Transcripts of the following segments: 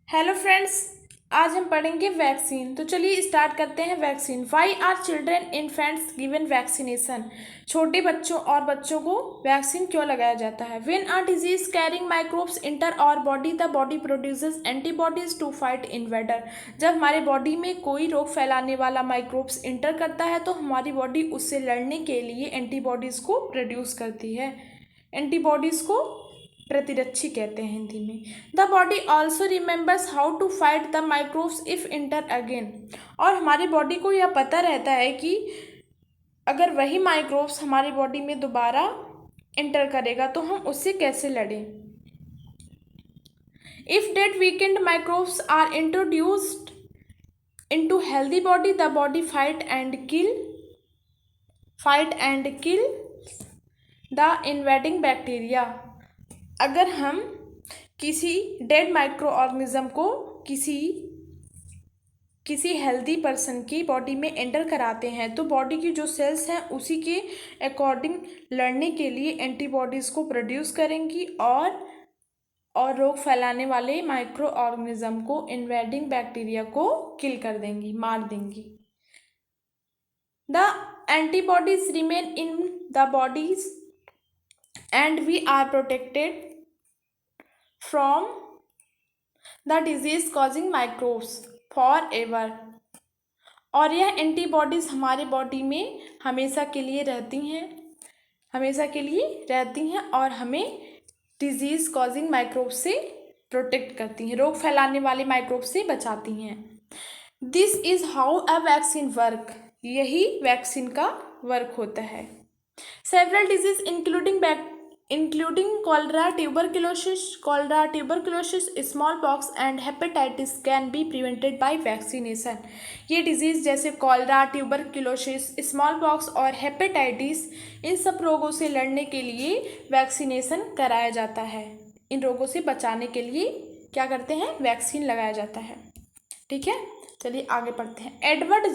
Hello friends, आज हम पढ़ेंगे वैक्सीन। तो चलिए स्टार्ट करते हैं। Vaccine. Why are children infants given vaccination. छोटे बच्चों और बच्चों को वैक्सीन क्यों लगाया जाता है? When a disease carrying microbes enter our body the body produces antibodies to fight invader. जब हमारे बॉडी में कोई रोग फैलाने वाला माइक्रोब्स इंटर करता है तो हमारी बॉडी उससे लड़ने के लिए एंटीबॉडीज को प्रोड्यूस करती है। एंटीबॉडीज को प्रतिरक्षी कहते हैं हिंदी में। The body also remembers how to fight the microbes if enter again. और हमारी बॉडी को यह पता रहता है कि अगर वही माइक्रोब्स हमारी बॉडी में दोबारा इंटर करेगा तो हम उससे कैसे लड़ें। If dead weakened microbes are introduced into healthy body the body fight and kill the invading bacteria। अगर हम किसी डेड माइक्रो ऑर्गेनिज्म को किसी हेल्दी पर्सन की बॉडी में एंटर कराते हैं तो बॉडी की जो सेल्स हैं उसी के अकॉर्डिंग लड़ने के लिए एंटीबॉडीज़ को प्रोड्यूस करेंगी और रोग फैलाने वाले माइक्रो ऑर्गेनिज्म को, इन्वेडिंग बैक्टीरिया को किल कर देंगी, मार देंगी। The antibodies remain in the bodies and we are protected from the disease causing microbes forever. और यह एंटीबॉडीज हमारे बॉडी में हमेशा के लिए रहती हैं और हमें डिजीज कॉजिंग माइक्रोब से प्रोटेक्ट करती हैं, रोग फैलाने वाले माइक्रोब से बचाती हैं। This is how a vaccine work. यही वैक्सीन का वर्क होता है। Several disease including cholera, tuberculosis, smallpox and hepatitis can be prevented by vaccination। ये डिजीज़ जैसे कॉलरा, ट्यूबरक्लोसिस, स्मॉलपॉक्स और हेपेटाइटिस, इन सब रोगों से लड़ने के लिए वैक्सीनेशन कराया जाता है। इन रोगों से बचाने के लिए क्या करते हैं? वैक्सीन लगाया जाता है। ठीक है, चलिए आगे पढ़ते हैं। Edward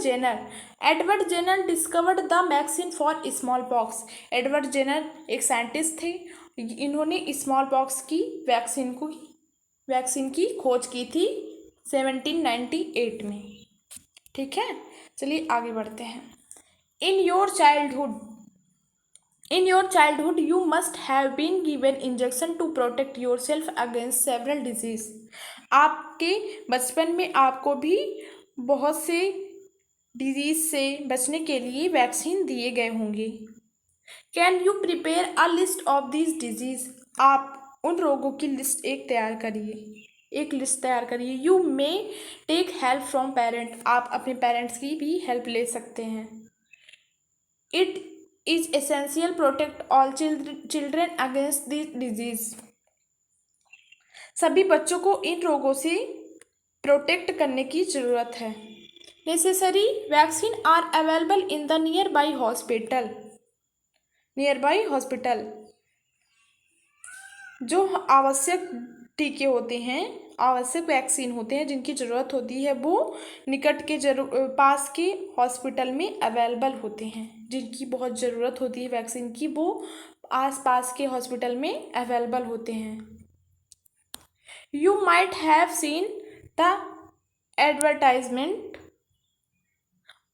Jenner discovered the vaccine for smallpox. Edward Jenner एक साइंटिस्ट थे। इन्होंने स्मॉल पॉक्स की वैक्सीन की खोज की थी 1798 में। ठीक है, चलिए आगे बढ़ते हैं। In your childhood you must have been given injection to protect yourself against several disease. आपके बचपन में आपको भी बहुत से डिजीज से बचने के लिए वैक्सीन दिए गए होंगे। Can you prepare a list of this disease. आप उन रोगों की लिस्ट एक लिस्ट तैयार करिए। You may take help from parent. आप अपने पेरेंट्स की भी हेल्प ले सकते हैं। It is essential protect all children against this disease. सभी बच्चों को इन रोगों से प्रोटेक्ट करने की ज़रूरत है। Necessary vaccine are available in the nearby hospital. जो आवश्यक टीके होते हैं, आवश्यक वैक्सीन होते हैं जिनकी ज़रूरत होती है, वो निकट के पास के हॉस्पिटल में अवेलेबल होते हैं। जिनकी बहुत ज़रूरत होती है वैक्सीन की, वो आस पास के हॉस्पिटल में अवेलेबल होते हैं। You might have seen the advertisement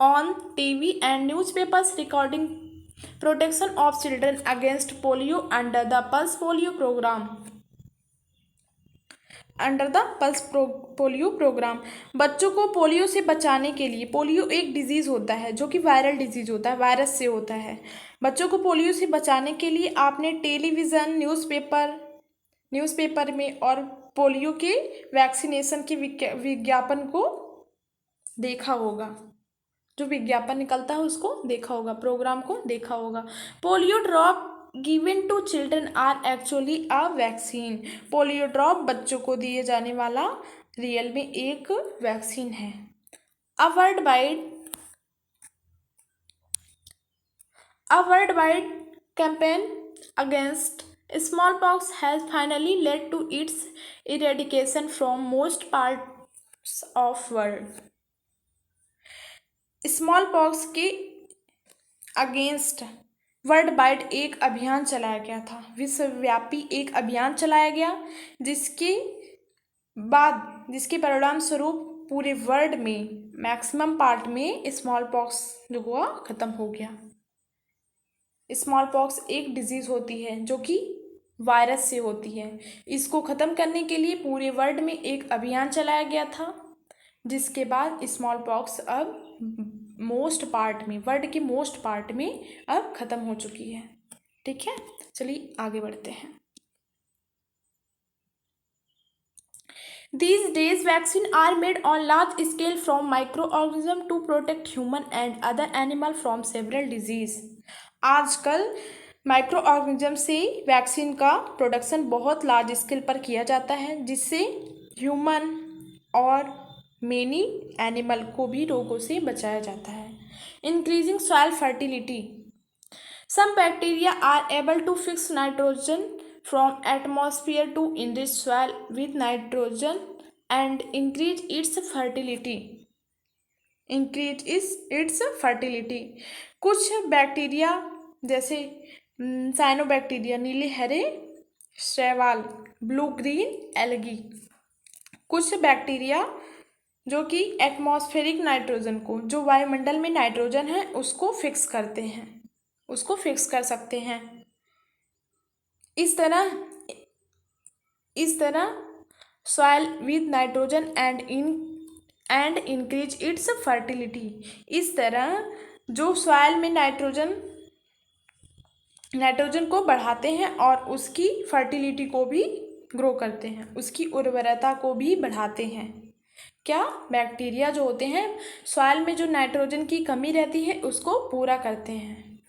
on TV and newspapers regarding protection of children against polio under the Pulse Polio program। बच्चों को पोलियो से बचाने के लिए, पोलियो एक डिजीज़ होता है जो कि वायरल डिजीज़ होता है, वायरस से होता है। बच्चों को पोलियो से बचाने के लिए आपने टेलीविज़न, न्यूज़पेपर में और पोलियो के वैक्सीनेशन के विज्ञापन को देखा होगा। जो विज्ञापन निकलता है उसको देखा होगा, प्रोग्राम को देखा होगा। Polio drop given to children are actually a vaccine. Polio drop बच्चों को दिए जाने वाला रियल में एक वैक्सीन है। A world wide campaign against smallpox has finally led to its eradication from most parts of world। Smallpox के against world wide एक अभियान चलाया गया था, विश्वव्यापी एक अभियान चलाया गया जिसके बाद जिसके परिणाम स्वरूप पूरे वर्ल्ड में मैक्सिमम पार्ट में स्मॉल पॉक्स जो हुआ खत्म हो गया। स्मॉल पॉक्स एक डिजीज होती है जो कि वायरस से होती है। इसको ख़त्म करने के लिए पूरे वर्ल्ड में एक अभियान चलाया गया था, जिसके बाद स्मॉल पॉक्स अब मोस्ट पार्ट में, वर्ल्ड के मोस्ट पार्ट में अब ख़त्म हो चुकी है। ठीक है, चलिए आगे बढ़ते हैं। These days, vaccines are made on large scale from microorganisms to protect human and other animal from several disease. आजकल माइक्रो ऑर्गेनिज्म से वैक्सीन का प्रोडक्शन बहुत लार्ज स्केल पर किया जाता है, जिससे ह्यूमन और मेनी एनिमल को भी रोगों से बचाया जाता है। Increasing soil fertility, some bacteria are able to fix nitrogen from atmosphere to enrich soil with nitrogen and increase its fertility. कुछ बैक्टीरिया जैसे साइनोबैक्टीरिया, नीले हरे शैवाल, ब्लू ग्रीन एल्गी, कुछ बैक्टीरिया जो कि एटमॉस्फेरिक नाइट्रोजन को, जो वायुमंडल में नाइट्रोजन है उसको फिक्स करते हैं, उसको फिक्स कर सकते हैं। इस तरह soil with nitrogen and increase its fertility. इस तरह जो सॉइल में नाइट्रोजन को बढ़ाते हैं और उसकी फर्टिलिटी को भी ग्रो करते हैं, उसकी उर्वरता को भी बढ़ाते हैं। क्या बैक्टीरिया जो होते हैं सॉइल में जो नाइट्रोजन की कमी रहती है उसको पूरा करते हैं,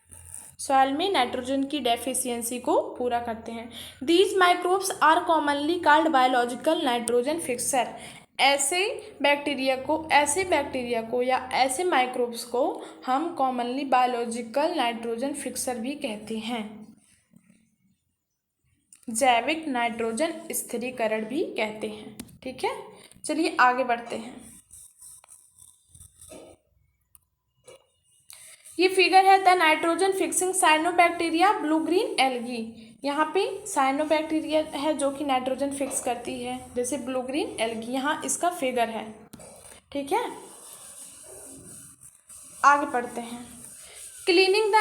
सॉइल में नाइट्रोजन की डेफिशिएंसी को पूरा करते हैं। These microbes are commonly called biological nitrogen fixer. ऐसे बैक्टीरिया को या ऐसे माइक्रोब्स को हम कॉमनली बायोलॉजिकल नाइट्रोजन फिक्सर भी कहते हैं, जैविक नाइट्रोजन स्थिरीकरण भी कहते हैं। ठीक है, चलिए आगे बढ़ते हैं। ये फिगर है the nitrogen fixing cyanobacteria blue green algae. यहाँ पे साइनोबैक्टीरिया है जो कि नाइट्रोजन फिक्स करती है, जैसे ब्लू ग्रीन एल्गी, यहाँ इसका फिगर है। ठीक है, आगे पढ़ते हैं। क्लीनिंग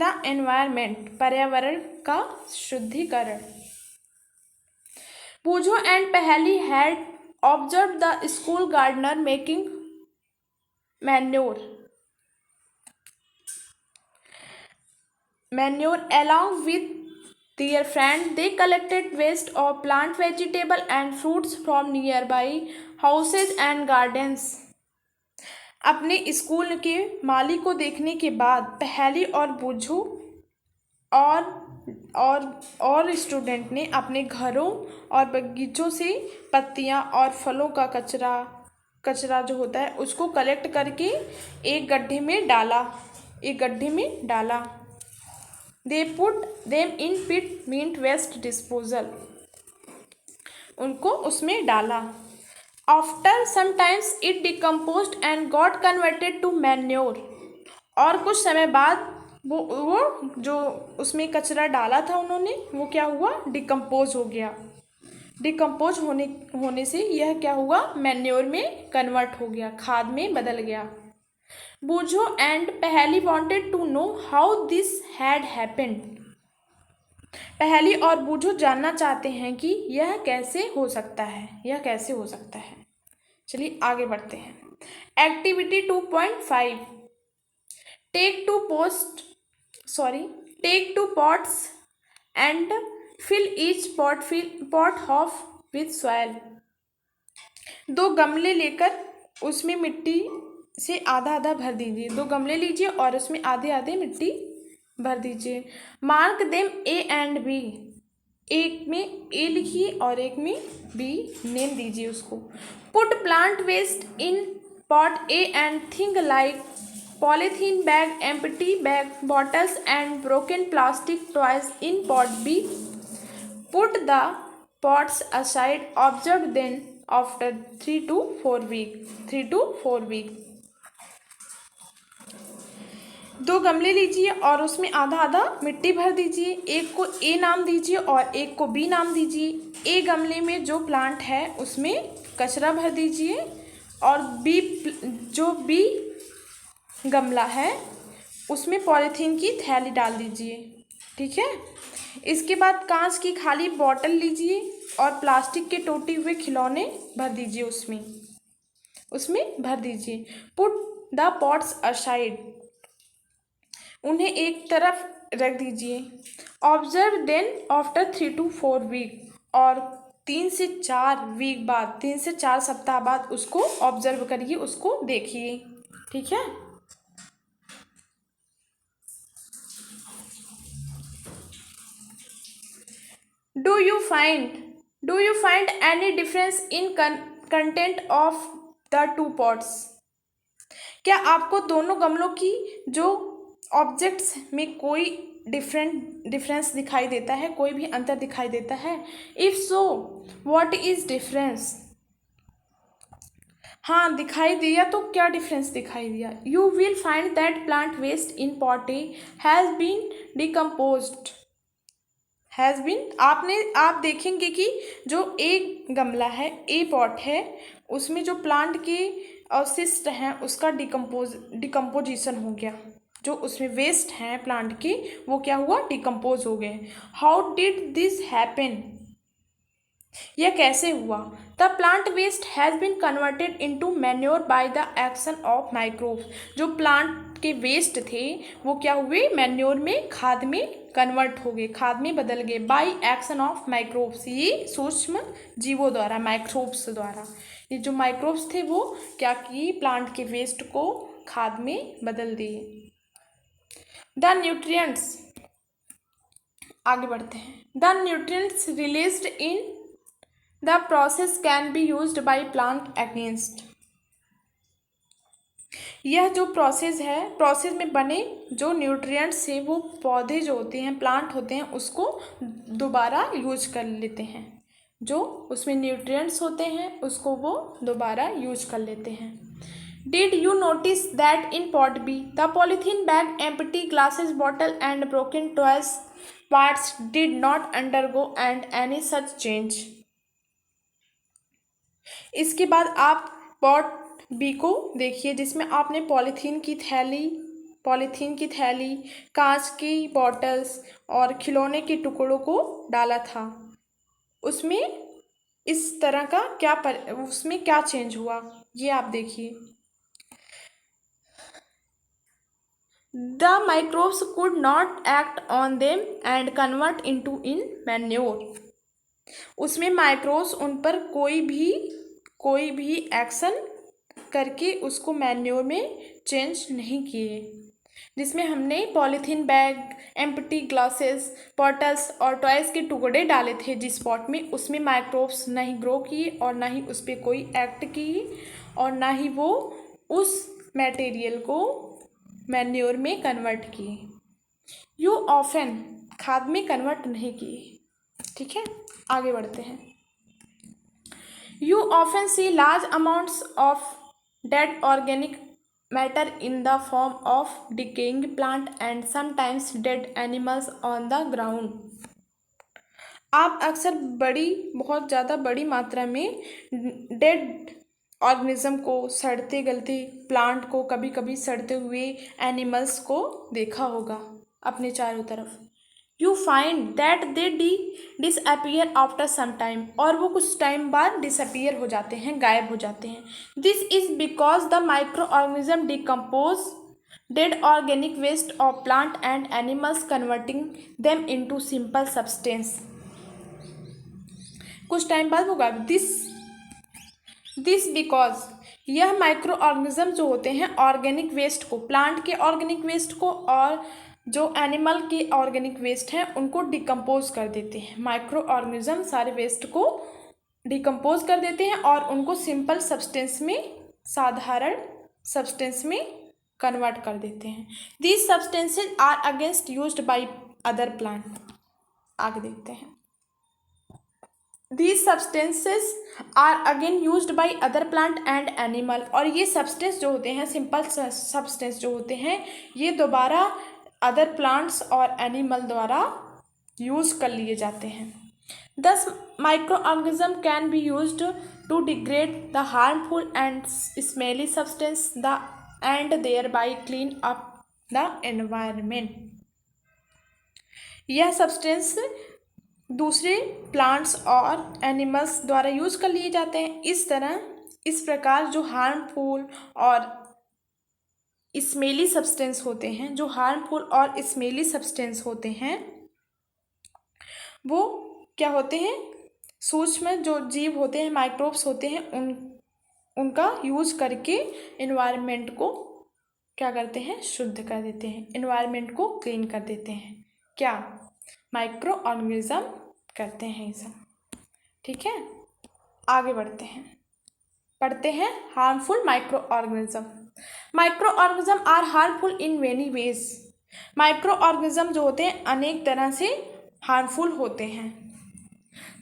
द एनवायरमेंट, पर्यावरण का शुद्धिकरण। Boojho and Paheli had observe the school gardener making manure along with their friend. They collected waste of plant, vegetable and fruits from nearby houses and gardens. अपने स्कूल के माली को देखने के बाद पहेली और बूझो और स्टूडेंट ने अपने घरों और बगीचों से पत्तियां और फलों का कचरा जो होता है उसको कलेक्ट करके एक गड्ढे में डाला। They put them in pit meant waste disposal. उनको उसमें डाला। After some times it decomposed and got converted to manure. और कुछ समय बाद वो जो उसमें कचरा डाला था उन्होंने, वो क्या हुआ, डिकम्पोज हो गया। डिकम्पोज होने से यह क्या हुआ, मैन्योर में कन्वर्ट हो गया, खाद में बदल गया। Boojho and Paheli wanted to know how this had happened. Paheli और बूझो जानना चाहते हैं कि यह कैसे हो सकता है, चलिए आगे बढ़ते हैं। Activity 2.5, take two pots and fill each pot half with soil. 2 गमले लेकर उसमें मिट्टी से आधा भर दीजिए। 2 गमले लीजिए और उसमें आधे मिट्टी भर दीजिए। Mark them A and B, एक में ए लिखिए और एक में बी नेम दीजिए उसको। Put plant waste in pot A and thing like polythene bag, empty bag, bottles and broken plastic toys in pot B. Put the pots aside, observe then after 3 to 4 weeks. दो गमले लीजिए और उसमें आधा आधा मिट्टी भर दीजिए। एक को ए नाम दीजिए और एक को बी नाम दीजिए। ए गमले में जो प्लांट है उसमें कचरा भर दीजिए और जो बी गमला है उसमें पॉलीथीन की थैली डाल दीजिए। ठीक है। इसके बाद कांच की खाली बॉटल लीजिए और प्लास्टिक के टूटे हुए खिलौने भर दीजिए उसमें भर दीजिए। पुट द पॉट्स असाइड, उन्हें एक तरफ रख दीजिए। Observe then after 3 to 4 week, और 3 से 4 वीक बाद, 3 से 4 सप्ताह बाद उसको ऑब्जर्व करिए, उसको देखिए। ठीक है। Do you find any difference in content of the two pots? क्या आपको दोनों गमलों की जो ऑब्जेक्ट्स में कोई डिफरेंस दिखाई देता है, कोई भी अंतर दिखाई देता है? If so what is difference? हाँ, दिखाई दिया तो क्या डिफरेंस दिखाई दिया? You will find that plant waste in pot has been decomposed. आप देखेंगे कि जो एक गमला है, ए पॉट है, उसमें जो प्लांट के अवशिष्ट हैं उसका डिकम्पोजिशन हो गया। जो उसमें वेस्ट हैं प्लांट के वो क्या हुआ? डिकम्पोज हो गए। How did this happen? यह कैसे हुआ? The plant waste has been converted into manure by the action of microbes. जो प्लांट के वेस्ट थे वो क्या हुए? मैन्योर में, खाद में कन्वर्ट हो गए, खाद में बदल गए। बाय एक्शन ऑफ माइक्रोब्स, ये सूक्ष्म जीवों द्वारा, माइक्रोब्स द्वारा। ये जो माइक्रोब्स थे वो क्या किए? प्लांट के वेस्ट को खाद में बदल दिए। द न्यूट्रिएंट्स, आगे बढ़ते हैं। The nutrients released in the process can be used by plant against. यह जो प्रोसेस है, प्रोसेस में बने जो न्यूट्रिएंट्स है वो पौधे जो होते हैं, प्लांट होते हैं, उसको दोबारा यूज कर लेते हैं। जो उसमें न्यूट्रिएंट्स होते हैं उसको वो दोबारा यूज कर लेते हैं। Did you notice that in pot be the polythene bag, empty glasses bottle and broken toys parts did not undergo and any such change? इसके बाद आप पॉट बी को देखिए जिसमें आपने पॉलीथीन की थैली, कांच की बॉटल्स और खिलौने के टुकड़ों को डाला था। उसमें इस तरह का उसमें क्या चेंज हुआ ये आप देखिए। The microbes could not act on them and convert into in manure. उसमें माइक्रोब्स उन पर कोई भी एक्शन करके उसको मैन्योर में चेंज नहीं किए। जिसमें हमने polythene bag, empty glasses, bottles और टॉयज़ के टुकड़े डाले थे जिस पॉट में, उसमें माइक्रोब्स नहीं ग्रो किए और ना ही उस पर कोई एक्ट किए और ना ही वो उस मटेरियल को मैन्योर में कन्वर्ट किए। यू ऑफन, खाद में कन्वर्ट नहीं किए। ठीक है, आगे बढ़ते हैं। You often see large amounts of dead organic matter in the form of decaying plant and sometimes dead animals on the ground। आप अक्सर बहुत ज़्यादा बड़ी मात्रा में डेड ऑर्गेनिज्म को, सड़ते गलते प्लांट को, कभी कभी सड़ते हुए एनिमल्स को देखा होगा अपने चारों तरफ। You find that they disappear after some time, और वो कुछ टाइम बाद डिसअपियर हो जाते हैं, गायब हो जाते हैं। This is because the microorganism decompose dead organic waste of plant and animals converting them into simple substance. कुछ टाइम बाद वो गायब। दिस बिकॉज, यह माइक्रो ऑर्गेनिज्म जो होते हैं ऑर्गेनिक वेस्ट को, प्लांट के ऑर्गेनिक वेस्ट को और जो एनिमल के ऑर्गेनिक वेस्ट हैं उनको डिकम्पोज कर देते हैं। माइक्रो ऑर्गेनिज्म सारे वेस्ट को डिकम्पोज कर देते हैं और उनको सिंपल सब्सटेंस में, साधारण सब्सटेंस में कन्वर्ट कर देते हैं। These substances are against used by other plant. आगे देखते हैं। These substances are again used by other plant and animal। और ये सब्सटेंस जो होते हैं, सिंपल सब्सटेंस जो होते हैं, ये दोबारा अदर प्लांट्स और एनिमल द्वारा यूज कर लिए जाते हैं। Thus microorganism can be used to degrade the harmful and smelly substance and thereby clean up the environment। यह सब्सटेंस दूसरे प्लांट्स और एनिमल्स द्वारा यूज कर लिए जाते हैं। इस प्रकार जो हार्मफुल और स्मेली सब्सटेंस होते हैं वो क्या होते हैं, सूक्ष्म जो जीव होते हैं, माइक्रोब्स होते हैं, उनका यूज करके एनवायरनमेंट को क्या करते हैं, शुद्ध कर देते हैं, एनवायरनमेंट को क्लीन कर देते हैं। क्या माइक्रो ऑर्गेनिज्म करते हैं ये सब। ठीक है, आगे पढ़ते हैं harmful microorganism. Microorganism are harmful in many ways. Microorganism जो होते हैं अनेक तरह से हार्मफुल होते हैं।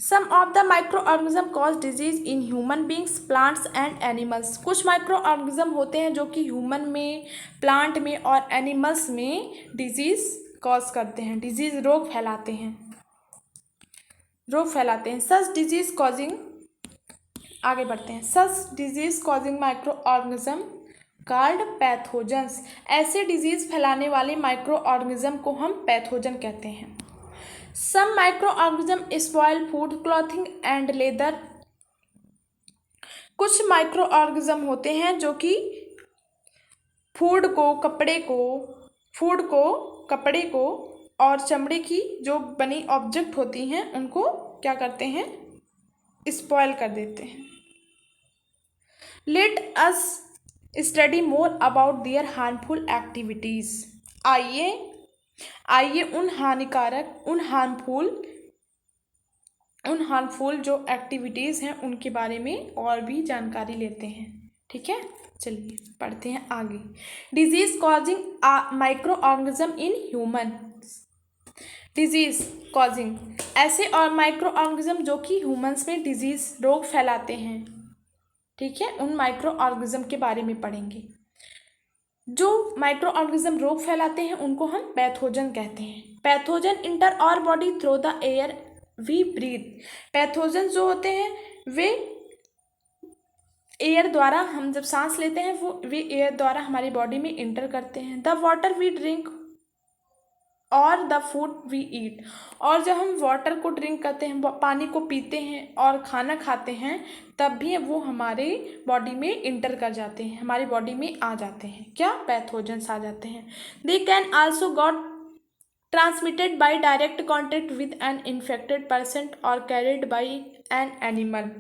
Some of the microorganism cause disease in human beings, plants and animals. कुछ माइक्रो ऑर्गेनिज्म होते हैं जो कि ह्यूमन में, प्लांट में और एनिमल्स में डिजीज कॉज करते हैं, डिजीज रोग फैलाते हैं। सच डिजीज कॉजिंग, आगे बढ़ते हैं, such disease causing microorganism called pathogens. ऐसे डिजीज फैलाने वाले माइक्रो ऑर्गेनिज्म को हम पैथोजन कहते हैं। Some microorganism spoil food, clothing and leather. कुछ माइक्रो ऑर्गेनिज्म होते हैं जो कि फूड को, कपड़े को और चमड़े की जो बनी ऑब्जेक्ट होती हैं उनको क्या करते हैं, स्पॉइल कर देते हैं। Let us study more about their harmful activities. आइए उन हार्मफुल जो एक्टिविटीज़ हैं उनके बारे में और भी जानकारी लेते हैं। ठीक है, चलिए पढ़ते हैं आगे। Disease causing micro organism in human. Disease causing ऐसे और माइक्रो ऑर्गेनिज्म जो कि ह्यूमंस में डिजीज रोग फैलाते हैं। ठीक है, उन माइक्रो ऑर्गेनिज्म के बारे में पढ़ेंगे। जो माइक्रो ऑर्गेनिज्म रोग फैलाते हैं उनको हम पैथोजन कहते हैं। Pathogen enter our body through the air we breathe. Pathogen जो होते हैं वे एयर द्वारा, हम जब सांस लेते हैं वे एयर द्वारा हमारी बॉडी में इंटर करते हैं। द वाटर वी ड्रिंक और द फूड वी ईट। और जब हम वाटर को ड्रिंक करते हैं, पानी को पीते हैं और खाना खाते हैं, तब भी वो हमारे बॉडी में इंटर कर जाते हैं, हमारी बॉडी में आ जाते हैं। क्या, पैथोजेंस आ जाते हैं। They can also got transmitted by direct contact with N infected person और कैरिड बाय एन एनिमल।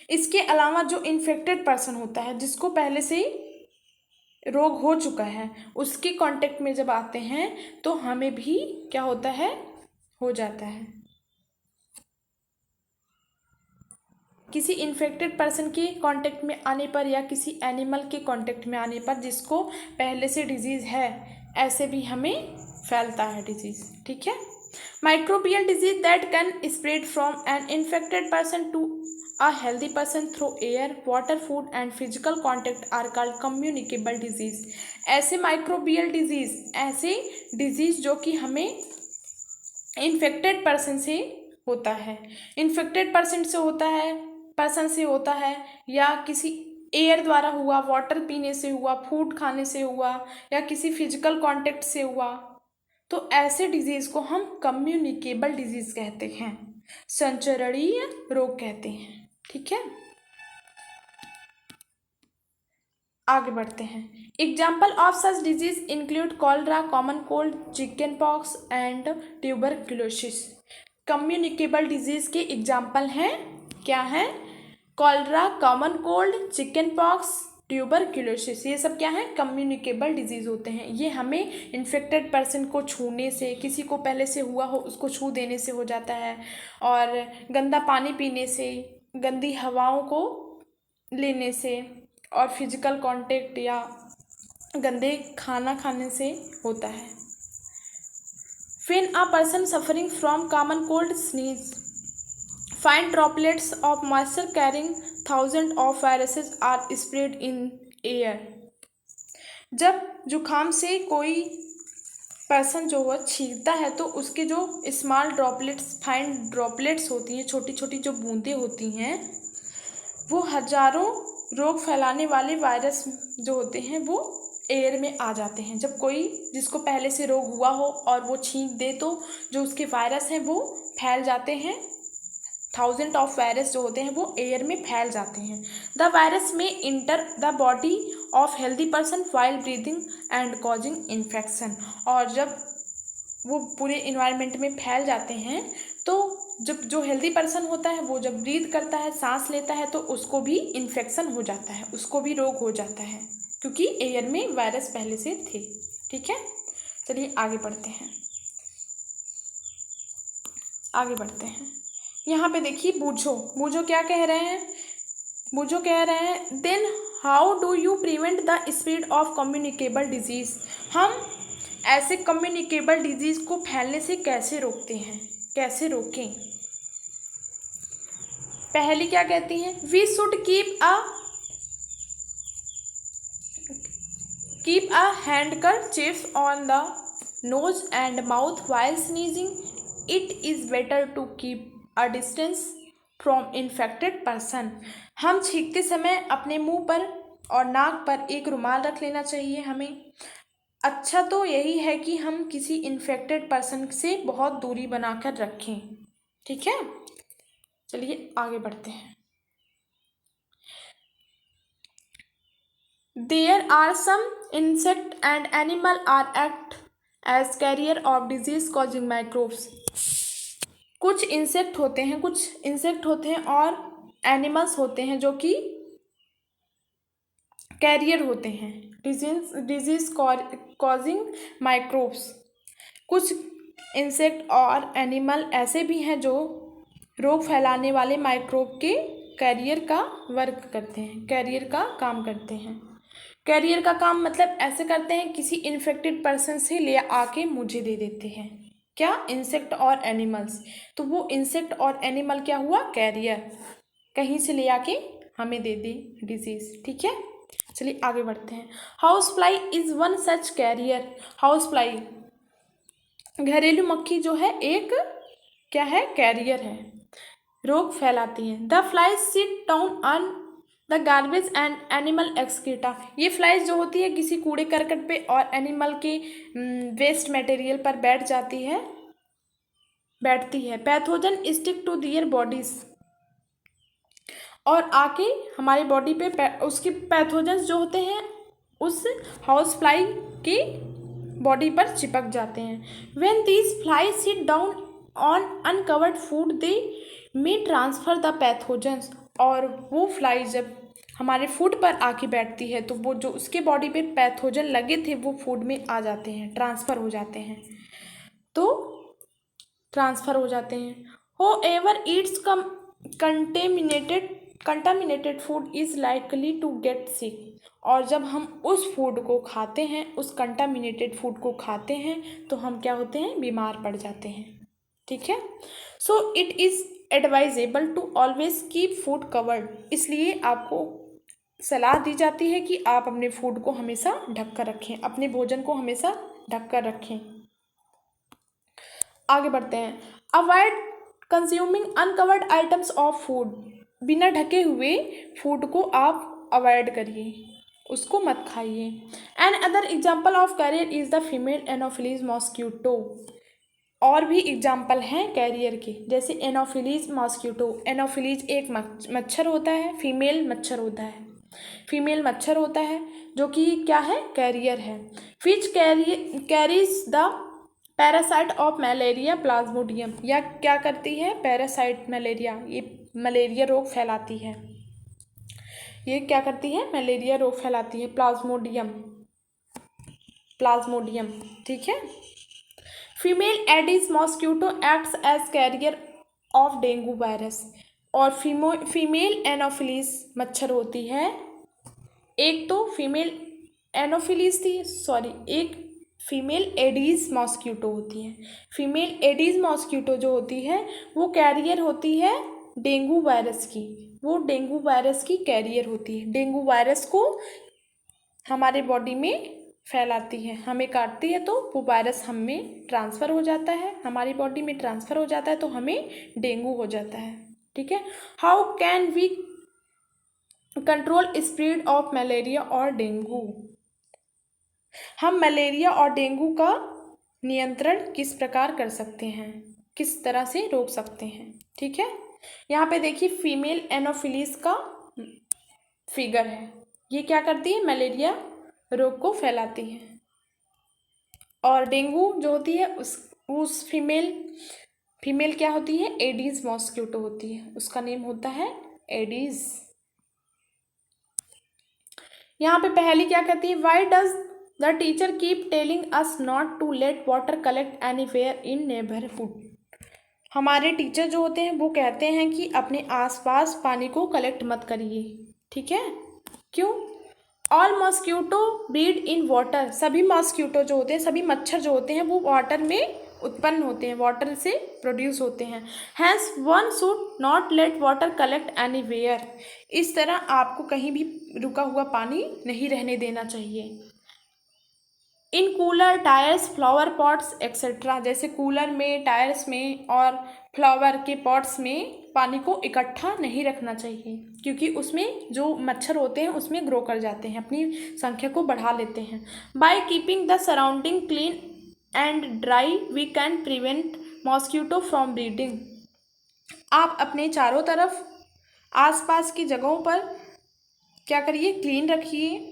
इसके अलावा जो इन्फेक्टेड पर्सन होता है, जिसको पहले से ही रोग हो चुका है, उसके कांटेक्ट में जब आते हैं तो हमें भी क्या होता है, हो जाता है। किसी इन्फेक्टेड पर्सन के कांटेक्ट में आने पर या किसी एनिमल के कांटेक्ट में आने पर जिसको पहले से डिजीज है, ऐसे भी हमें फैलता है डिजीज। ठीक है, microbial disease that can spread from an infected person to a healthy person through air, water, food and physical contact are called communicable disease। ऐसे माइक्रोबियल डिजीज, ऐसे डिजीज जो कि हमें इन्फेक्टेड पर्सन से होता है, पर्सन से होता है या किसी एयर द्वारा हुआ, वाटर पीने से हुआ, फूड खाने से हुआ या किसी फिजिकल कांटेक्ट से हुआ, तो ऐसे डिजीज को हम कम्युनिकेबल डिजीज कहते हैं, संचरणीय रोग कहते हैं। ठीक है, आगे बढ़ते हैं। Example of such disease include cholera, common cold, chicken pox and tuberculosis. Communicable disease के एग्जाम्पल हैं, क्या हैं, cholera, common cold, chicken pox, tuberculosis. ये सब क्या है, कम्युनिकेबल डिजीज होते हैं। ये हमें इन्फेक्टेड पर्सन को छूने से, किसी को पहले से हुआ हो उसको छू देने से हो जाता है, और गंदा पानी पीने से, गंदी हवाओं को लेने से, और फिजिकल कांटेक्ट या गंदे खाना खाने से होता है। When a person suffering from common cold sneeze fine droplets of moisture carrying thousand of viruses are spread in air. जब जुकाम से कोई पर्सन जो है छींकता है तो उसके जो स्मॉल ड्रॉपलेट्स, फाइन ड्रॉपलेट्स होती हैं, छोटी छोटी जो बूंदें होती हैं, वो हजारों रोग फैलाने वाले वायरस जो होते हैं वो एयर में आ जाते हैं। जब कोई जिसको पहले से रोग हुआ हो और वो छींक दे तो जो उसके वायरस हैं वो फैल जाते हैं। थाउजेंड ऑफ वायरस जो होते हैं वो एयर में फैल जाते हैं। द वायरस में enter the body of healthy person while breathing and causing infection. और जब वो पूरे इन्वायरमेंट में फैल जाते हैं तो जब जो हेल्दी पर्सन होता है वो जब ब्रीथ करता है, सांस लेता है, तो उसको भी इन्फेक्शन हो जाता है, उसको भी रोग हो जाता है, क्योंकि एयर में वायरस पहले से थे। ठीक है, चलिए आगे बढ़ते हैं। यहाँ पे देखिए बूझो क्या कह रहे हैं। बूझो कह रहे हैं then how do you prevent the spread of communicable disease. हम ऐसे कम्युनिकेबल डिजीज को फैलने से कैसे रोकते हैं, कैसे रोकें। पहली क्या कहती हैं, we should keep a handkerchief on the nose and mouth while sneezing. It is better to keep a distance from infected person. हम छींकते समय अपने मुंह पर और नाक पर एक रुमाल रख लेना चाहिए हमें। अच्छा तो यही है कि हम किसी इन्फेक्टेड पर्सन से बहुत दूरी बनाकर रखें। ठीक है, चलिए आगे बढ़ते हैं। There are some insect and animal are act as carrier of disease causing microbes. कुछ इंसेक्ट होते हैं और एनिमल्स होते हैं जो कि कैरियर होते हैं डिजीज कॉजिंग माइक्रोब्स। कुछ इंसेक्ट और एनिमल ऐसे भी हैं जो रोग फैलाने वाले माइक्रोब के कैरियर का वर्क करते हैं, कैरियर का काम करते हैं। कैरियर का काम मतलब ऐसे करते हैं, किसी इन्फेक्टेड पर्सन से ले आके मुझे दे देते हैं। क्या, इंसेक्ट और एनिमल्स। तो वो इंसेक्ट और एनिमल क्या हुआ, कैरियर, कहीं से ले आके हमें दे दी डिजीज। ठीक है, चलिए आगे बढ़ते हैं। House fly is one such carrier. House fly, घरेलू मक्खी जो है एक क्या है, कैरियर है, रोग फैलाती हैं। The flies sit down on the garbage and animal excreta. ये फ्लाइज जो होती है किसी कूड़े करकट पे और एनिमल के वेस्ट मटेरियल पर बैठती है। Pathogen stick to their bodies, और आके हमारी बॉडी पे उसके पैथोजन्स जो होते हैं उस हाउस फ्लाई की बॉडी पर चिपक जाते हैं। When these fly sit down on uncovered food they may transfer the pathogens. और वो फ्लाई जब हमारे फूड पर आके बैठती है तो वो जो उसके बॉडी पे पैथोजन लगे थे वो फूड में आ जाते हैं, ट्रांसफ़र हो जाते हैं। तो ट्रांसफ़र हो जाते हैं। Whoever eats contaminated food is likely to get sick. और जब हम उस फूड को खाते हैं, उस कंटामिनेटेड फूड को खाते हैं तो हम क्या होते हैं, बीमार पड़ जाते हैं। ठीक है, so it is advisable to always keep food covered. इसलिए आपको सलाह दी जाती है कि आप अपने फूड को हमेशा ढक कर रखें, अपने भोजन को हमेशा ढक कर रखें। आगे बढ़ते हैं। Avoid consuming uncovered items of food. बिना ढके हुए फूड को आप अवॉइड करिए, उसको मत खाइए। And other example of carrier is the female anopheles mosquito. और भी एग्जाम्पल हैं कैरियर के, जैसे एनोफिलीज मॉस्क्यूटो। एनोफिलीज एक मच्छर होता है, फीमेल मच्छर होता है जो कि क्या है, कैरियर है। Which carries the parasite of malaria Plasmodium. या क्या करती है, पैरासाइट मलेरिया, ये मलेरिया रोग फैलाती है। ये क्या करती है, मलेरिया रोग फैलाती है, प्लाज्मोडियम। ठीक है। Female aedes mosquito acts as carrier of dengue virus. और फीमेल एनोफिलीज मच्छर होती है। एक तो फीमेल एनोफिलीज थी, एक फीमेल एडीज मॉस्क्यूटो होती है। फीमेल एडीज मॉस्क्यूटो जो होती है वो कैरियर होती है डेंगू वायरस की, वो डेंगू वायरस की कैरियर होती है। डेंगू वायरस को हमारे बॉडी में फैलाती है, हमें काटती है तो वो वायरस हमें ट्रांसफ़र हो जाता है, हमारी बॉडी में ट्रांसफ़र हो जाता है तो हमें डेंगू हो जाता है। ठीक है। How can we control spread of malaria और डेंगू? हम मलेरिया और डेंगू का नियंत्रण किस प्रकार कर सकते हैं, किस तरह से रोक सकते हैं? ठीक है। यहाँ पे देखिए फीमेल एनोफिलीज का फिगर है। ये क्या करती है? मलेरिया रोग को फैलाती है। और डेंगू जो होती है उस फीमेल क्या होती है? एडीज मॉस्किटो होती है, उसका नेम होता है एडीज। यहाँ पे पहली क्या कहती है? Why does the teacher keep telling us not to let water collect anywhere in neighbourhood? हमारे टीचर जो होते हैं वो कहते हैं कि अपने आसपास पानी को कलेक्ट मत करिए। ठीक है। क्यों? All mosquito breed in water, सभी मॉस्क्यूटो जो होते हैं, सभी मच्छर जो होते हैं वो वाटर में उत्पन्न होते हैं, वाटर से प्रोड्यूस होते हैं। Hence one should not let water collect anywhere, इस तरह आपको कहीं भी रुका हुआ पानी नहीं रहने देना चाहिए। In cooler, tyres, flower pots etcetera, जैसे कूलर में, टायर्स में और फ्लावर के पॉट्स में पानी को इकट्ठा नहीं रखना चाहिए, क्योंकि उसमें जो मच्छर होते हैं उसमें ग्रो कर जाते हैं, अपनी संख्या को बढ़ा लेते हैं। By keeping the surrounding clean and dry we can prevent mosquito from breeding. आप अपने चारों तरफ आसपास की जगहों पर क्या करिए? क्लीन रखिए।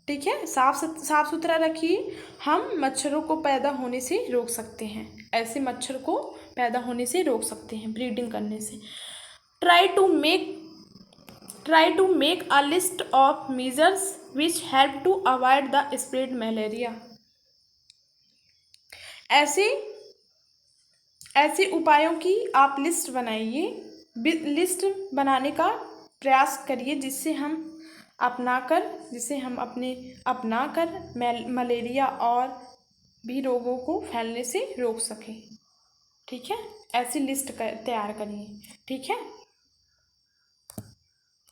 ठीक है, साफ सुथरा रखिए। हम मच्छरों को पैदा होने से रोक सकते हैं, ऐसे मच्छर को पैदा होने से रोक सकते हैं ब्रीडिंग करने से। Try to make a list of measures which help to avoid the spread malaria. ऐसे उपायों की आप लिस्ट बनाइए, लिस्ट बनाने का प्रयास करिए जिससे हम अपनाकर मलेरिया और भी रोगों को फैलने से रोक सकें। ठीक है, ऐसी लिस्ट तैयार करिए। ठीक है।